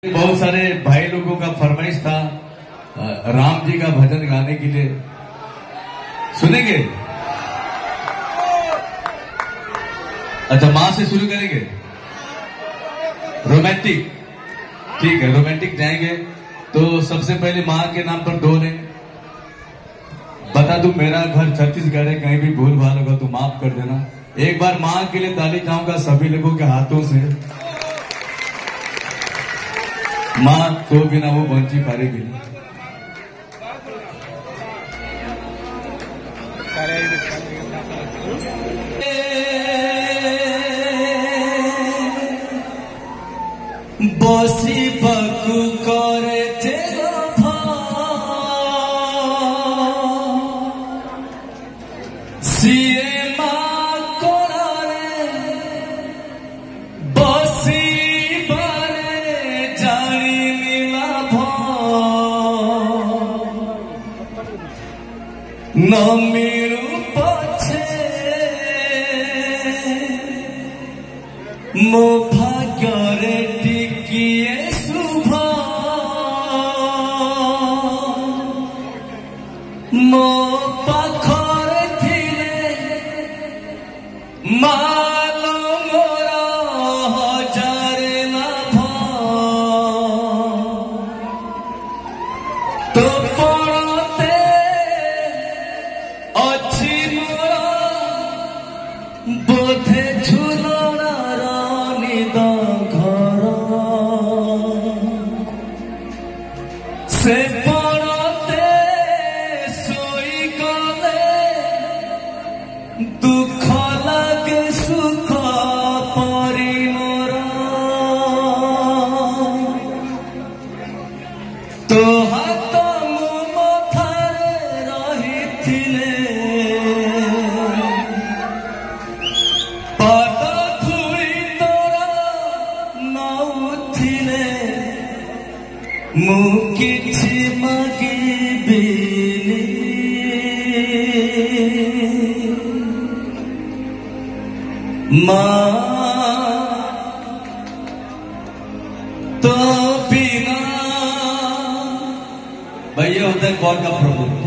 बहुत सारे भाई लोगों का फरमाइश था राम जी का भजन गाने के लिए। सुनेंगे? अच्छा, मां से शुरू करेंगे। रोमांटिक, ठीक है, रोमांटिक जाएंगे। तो सबसे पहले मां के नाम पर दो ने बता दूं, मेरा घर छत्तीसगढ़ है, कहीं भी भूल भाल होगा तो माफ कर देना। एक बार मां के लिए ताली चाहूंगा सभी लोगों के हाथों से। मां तो बिना वो बंची पारेगी। बसी बकु करे सीए मां कोरे बसी बारे जानी नीलाभ न मिलू पछे मो भाग्ୟରେ टिकिए शुभ मो पाखरे थिले मालो मोरा हजारे लाभ तो पड़ते अच्छी मोरा बोधे झुलनार निद घर से पड़ते सोई गले दुख लागे सुख परी मोरा तो हाथ मो मथारे रहिथिले पाद धूଳି तोरा नउथिले मु किछि मागिबिनी मां तो बिना। भाई ये होता है गॉड का प्रभु।